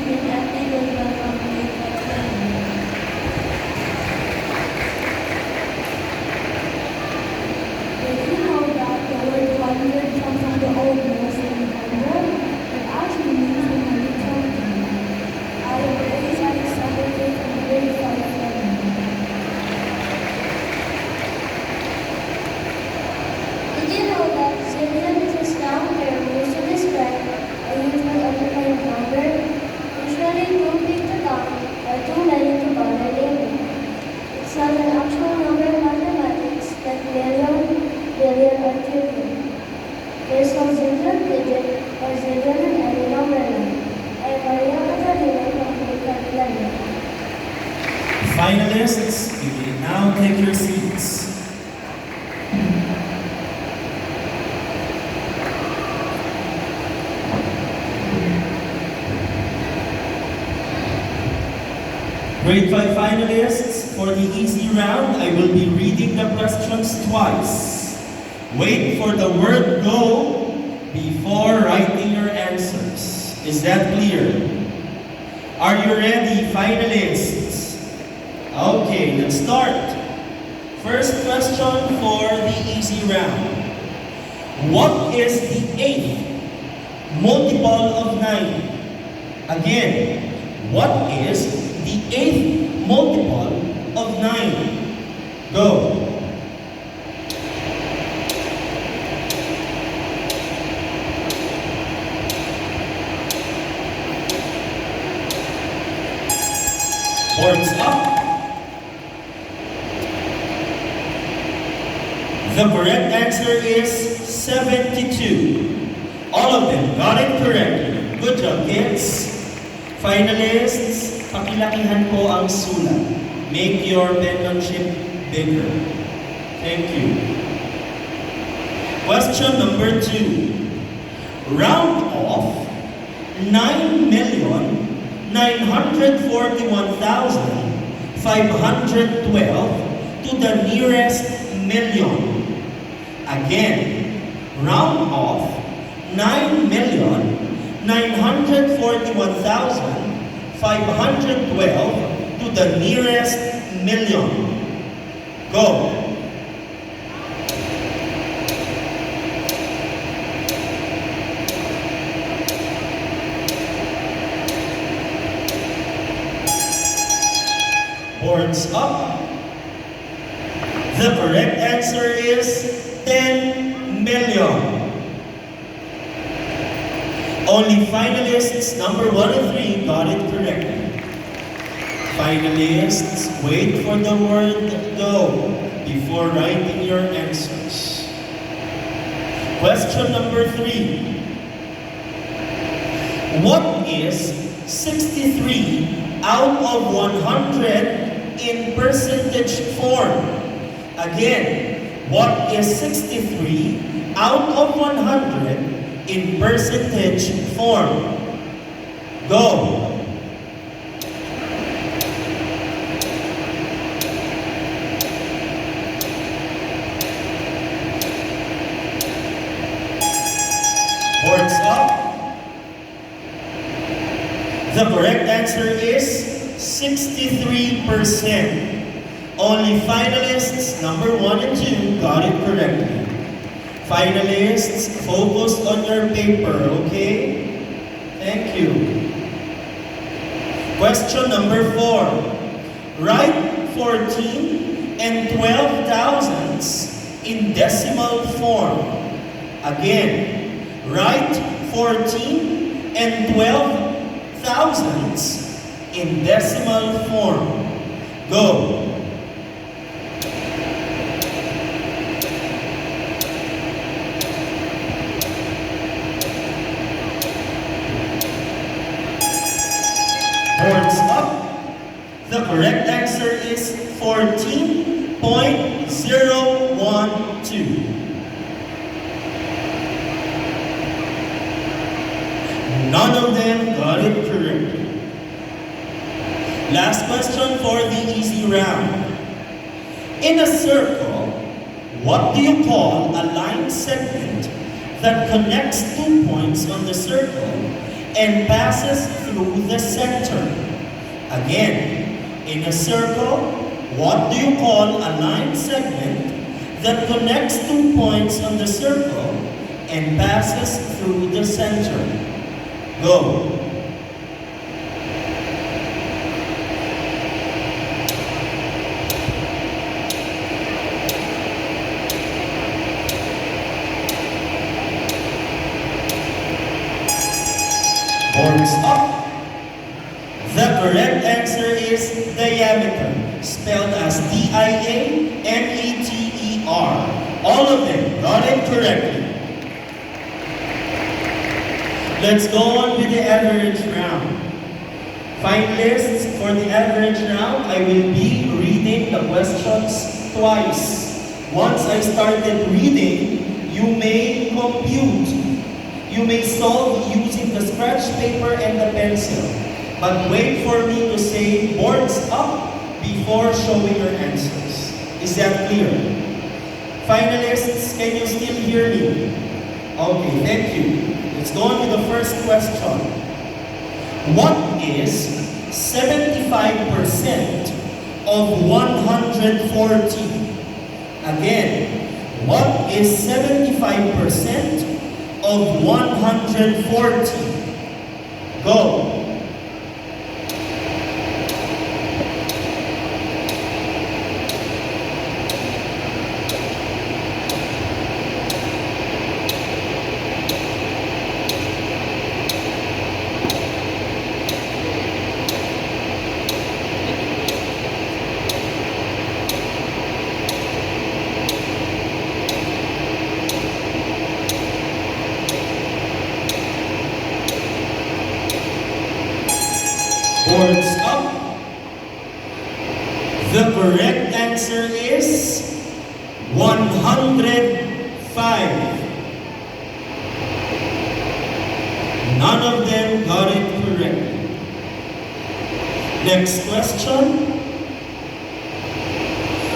with a table welcome grade 5 learner. Did you know that the word 100 comes from the Old Muslim 100? It actually means 120. I am raised Alexander K from grade 5 learner. Did you know that zillion is a slang term used to describe a usual occupied number, usually too big to count or too many to bother naming? It's not an actual number in mathematics like million, billion, or trillion. There's no zillion digit or zillion in any number line. I'm Maria Catalina from grade 5 learner. Finalists, you may now take your seats. Grade 5 finalists, for the easy round, I will be reading the questions twice. Wait for the word go before writing your answers. Is that clear? Are you ready, finalists? Okay, let's start. First question for the easy round. What is the 8th multiple of 9? Again, what is the 8th multiple of 9? Go. Boards up. The correct answer is 72. All of them got it correctly. Good job, kids. Finalists, pakilakihan po ang sulat. Make your penmanship bigger. Thank you. Question number 2. Round off 9,941,512 to the nearest million. Again, round off 9,941,512 to the nearest million. Go. Boards up. The correct answer is 10 million. Only finalists number 1 and 3 got it correctly. Finalists, wait for the word go before writing your answers. Question number 3. What is 63 out of 100 in percentage form? Again, what is 63 out of 100 in percentage form? Go. Boards up. The correct answer is 63%. Only finalists number 1 and 2 got it correctly. Finalists, focus on your paper, okay? Thank you. Question number 4. Write 14 and 12 thousandths in decimal form. Again, write 14 and 12 thousandths in decimal form. Go. Boards up. The correct answer is 14.012. None of them got it correctly. Last question for the easy round. In a circle, what do you call a line segment that connects 2 points on the circle and passes through the center. Again, in a circle, what do you call a line segment that connects 2 points on the circle and passes through the center? Go. Boards up. The correct answer is diameter, spelled as D-I-A-M-E-T-E-R. All of them got it correctly. Let's go on with the average round. Finalists, for the average round, I will be reading the questions twice. Once I started reading, you may compute. You may solve using the scratch paper and the pencil. But wait for me to say boards up before showing your answers. Is that clear? Finalists, can you still hear me? Okay, thank you. Let's go on to the first question. What is 75% of 140? Again, what is 75% of 140? Go. Boards up. The correct answer is 105. None of them got it correctly. Next question.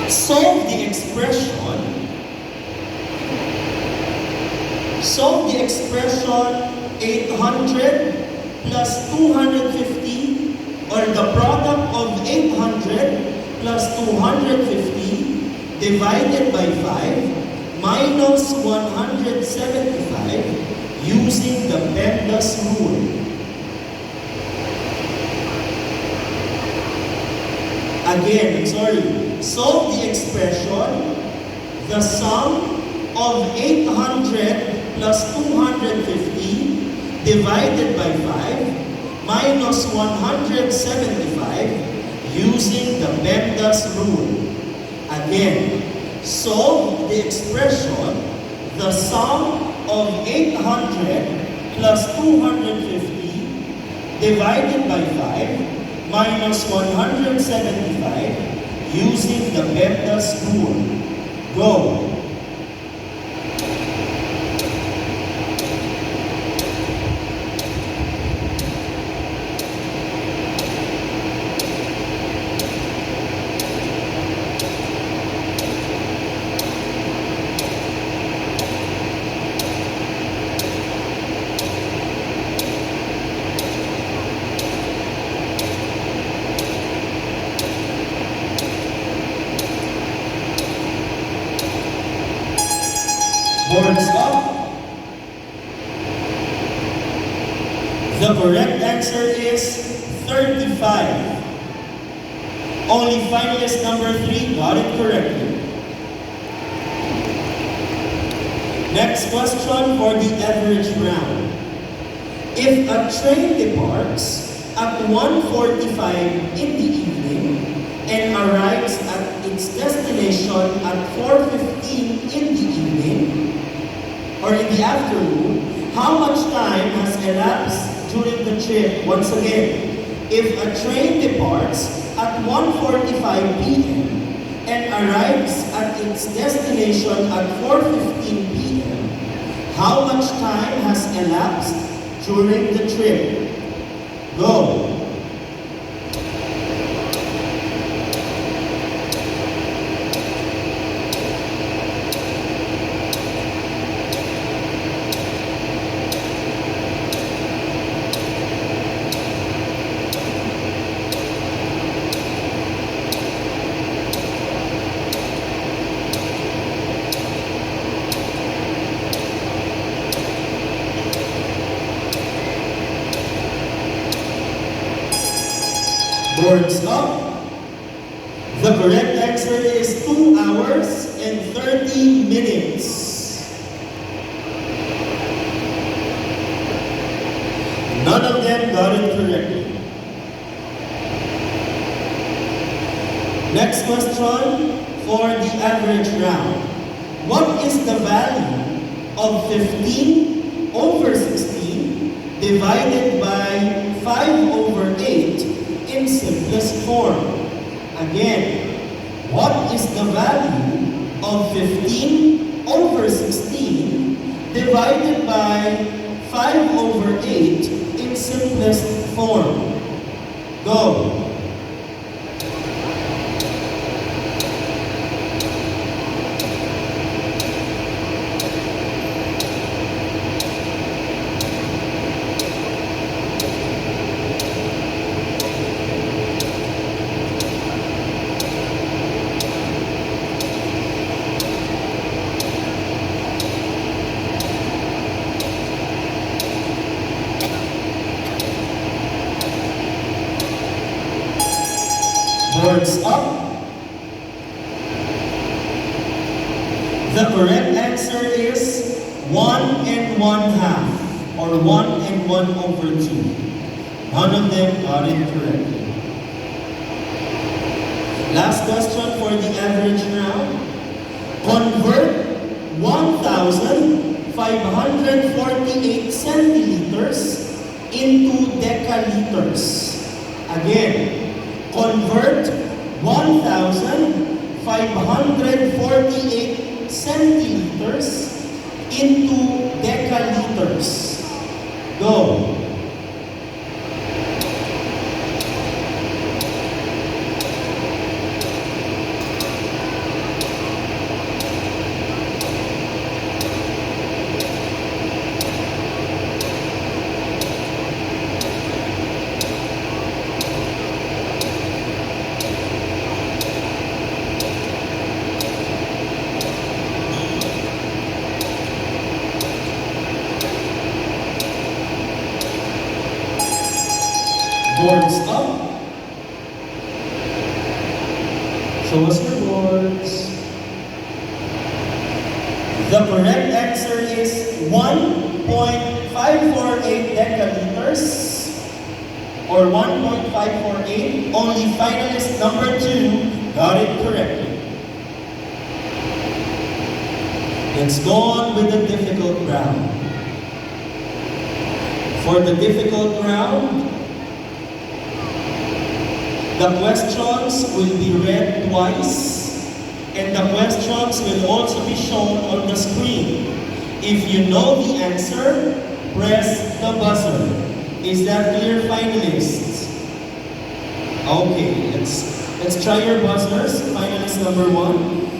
Solve the expression. Solve the expression 800 plus 250, or the product of 800 plus 250 divided by 5 minus 175 using the Pendas rule. Again, solve the expression, the sum of 800 plus 250 divided by 5 minus 175 using the Pendas rule. Again, solve the expression, the sum of 800 plus 250 divided by 5 minus 175 using the Pendas rule. Go. Boards up. The correct answer is 35. Only finalist number 3 got it correctly. Next question for the average round. If a train departs at 1:45 in the evening and arrives at its destination at 4:15 in the evening, or in the afternoon, how much time has elapsed during the trip? Once again, if a train departs at 1:45 p.m. and arrives at its destination at 4:15 p.m., how much time has elapsed during the trip? Go. Boards up. The correct answer is 2 hours and 30 minutes. None of them got it correctly. Next question for the average round. What is the value of 15 over 16 divided by 5 over 8 in simplest form? Again, what is the value of 15 over 16 divided by 5 over 8 in simplest form? Go. Boards up. The correct answer is 1 and 1/2 or 1 and 1 over 2. None of them got it correctly. Last question for the average round. Convert 1,548 centiliters into decaliters. Again, convert 1,548 centiliters into decaliters. Go. Boards up. Show us your boards. The correct answer is 1.548 decaliters or 1.548. Only finalist number 2 got it correctly. Let's go on with the difficult round. For the difficult round, the questions will be read twice, and the questions will also be shown on the screen. If you know the answer, press the buzzer. Is that clear, finalists? Okay, let's try your buzzers. Finalist number 1.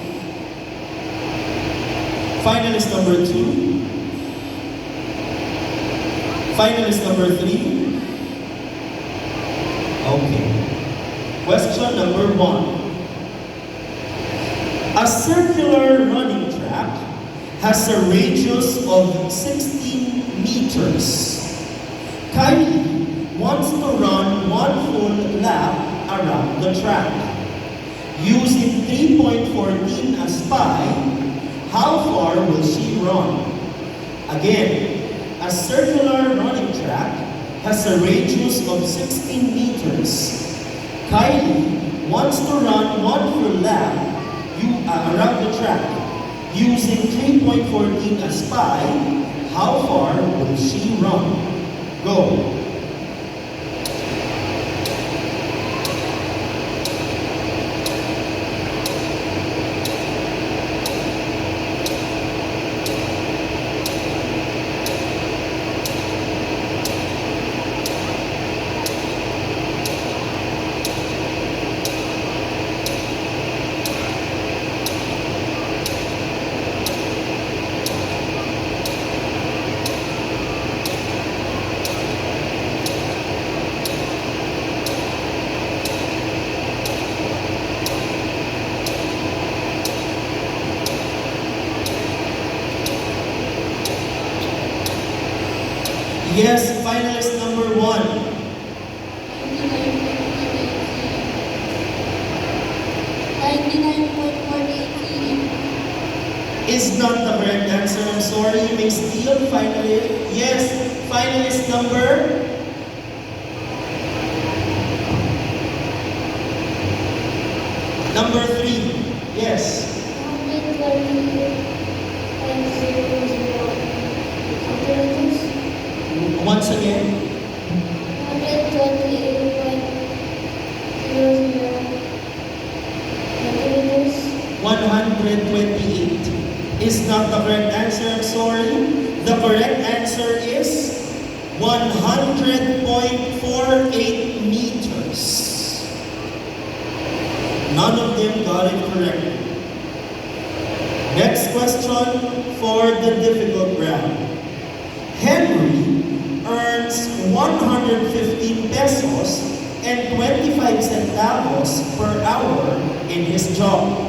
Finalist number 2. Finalist number 3. Okay. Question number 1. A circular running track has a radius of 16 meters. Kylie wants to run 1 full lap around the track. Using 3.14 as pi, how far will she run? Again, a circular running track has a radius of 16 meters. Kylie wants to run 1 full lap around the track. Using 3.14 as pi, how far will she run? Go. Yes, finalist number 1. not the correct answer. I'm sorry. You may steal. Finally, yes. Finalist number 3. Yes. 128.00. Once again. 128 is not the correct answer. I'm sorry. The correct answer is 100.48 meters. None of them got it correctly. Next question for the difficult round. Henry earns 115 pesos and 25 centavos per hour in his job.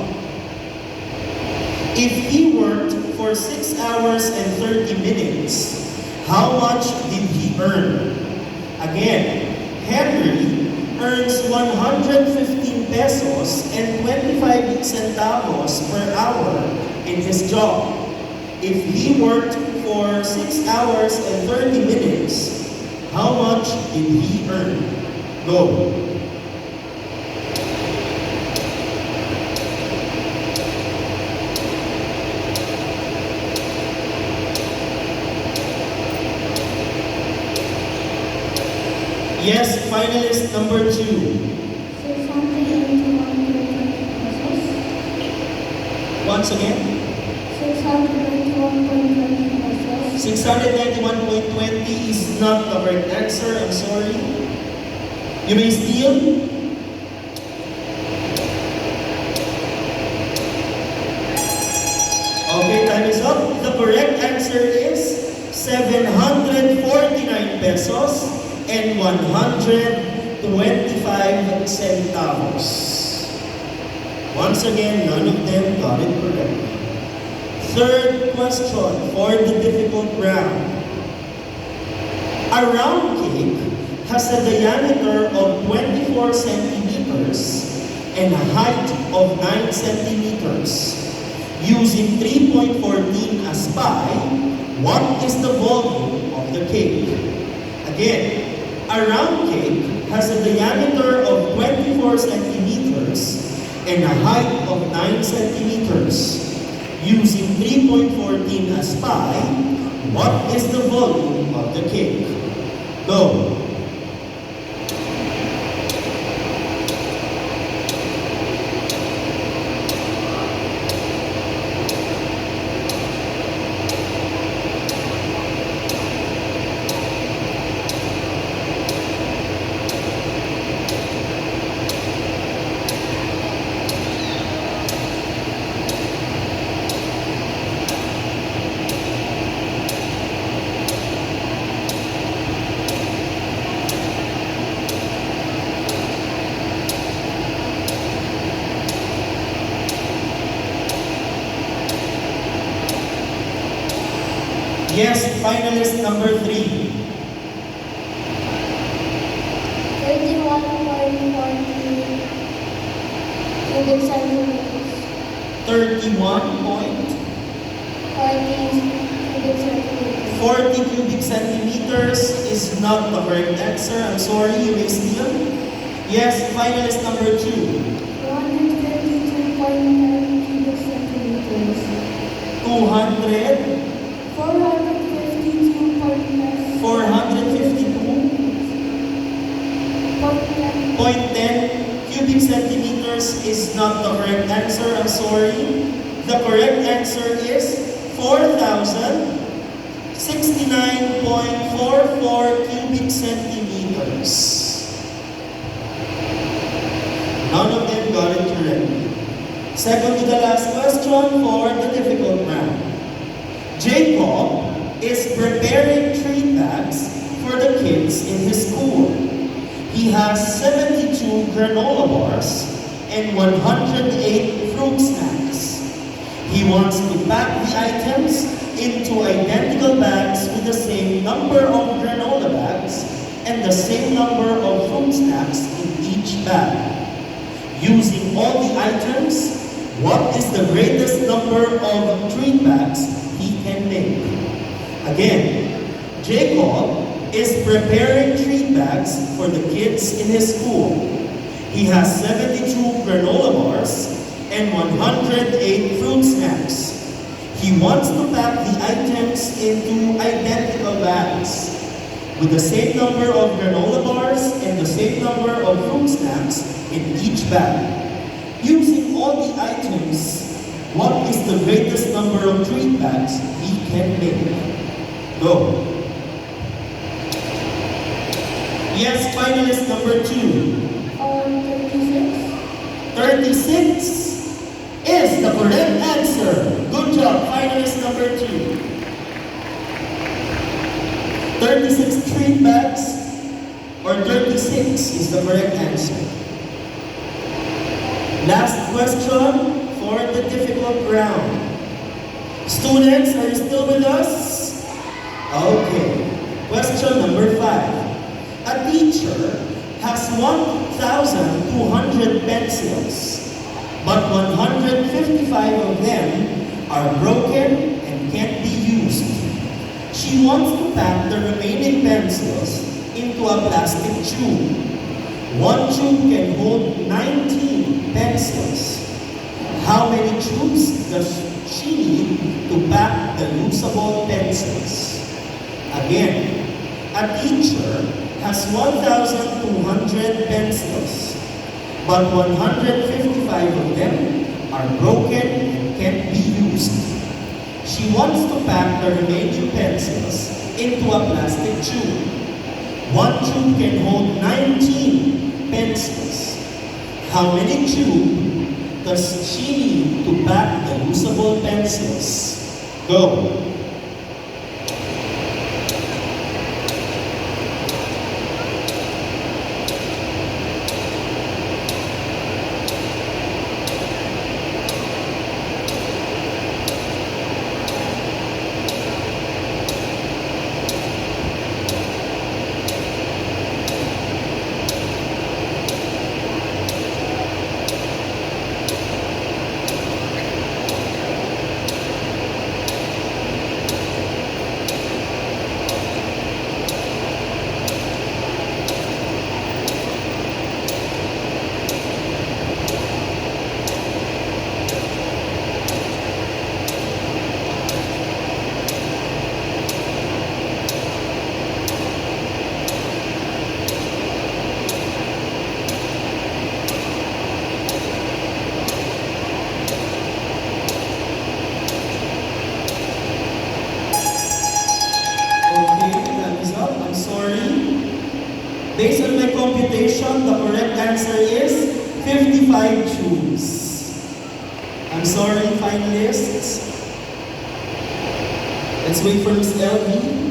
If he worked for 6 hours and 30 minutes, how much did he earn? Again, Henry earns 115 pesos and 25 centavos per hour in his job. If he worked for 6 hours and 30 minutes, how much did he earn? Go. Yes, finalist number 2. 681.20 pesos. Once again, 691.20 pesos. 691.20 is not the correct answer. I'm sorry. You may steal. Okay, time is up. The correct answer is 749 pesos and 125 centavos. Once again, none of them got it correctly. Third question for the difficult round. A round cake has a diameter of 24 centimeters and a height of 9 centimeters. Using 3.14 as pi, what is the volume of the cake? Again, a round cake has a diameter of 24 centimeters and a height of 9 centimeters. Using 3.14 as pi, what is the volume of the cake? Go. Yes, finalist number 3. 31.40 cubic centimeters. 31 point 40 40 cubic centimeters. cubic centimeters is not the correct answer. I'm sorry, you may steal. Yes, finalist number 2. 252.9 cubic centimeters. 200, 452.9 452.10 cubic centimeters is not the correct answer. I'm sorry. The correct answer is 4,069.44 cubic centimeters. None of them got it correctly. Second to the last question for the difficult round. Jacob is preparing treat bags for the kids in his school. He has 72 granola bars and 108 fruit snacks. He wants to pack the items into identical bags with the same number of granola bags and the same number of fruit snacks in each bag. Using all the items, What is the greatest number of treat bags he can make? Again, Jacob is preparing treat bags for the kids in his school. He has 72 granola bars and 108 fruit snacks. He wants to pack the items into identical bags with the same number of granola bars and the same number of fruit snacks in each bag. Using all the items, what is the greatest number of treat bags he can make? Go. Yes, finalist number 2. 36. 36 is the correct answer. Good job, finalist number 2. 36 treat bags or 36 is the correct answer. Last question for the difficult round. Students, are you still with us? Okay. Question number 5. A teacher has 1,200 pencils, but 155 of them are broken and can't be used. She wants to pack the remaining pencils into a plastic tube. One tube can hold 19 pencils. How many tubes does she need to pack the usable pencils? Again, a teacher has 1,200 pencils, but 155 of them are broken and can't be used. She wants to pack the remaining pencils into a plastic tube. One tube can hold 19 pencils. How many tubes does she need to pack the usable pencils? Go. Based on my computation, the correct answer is 55 tubes. I'm sorry, finalists. Let's wait for Ms. LV.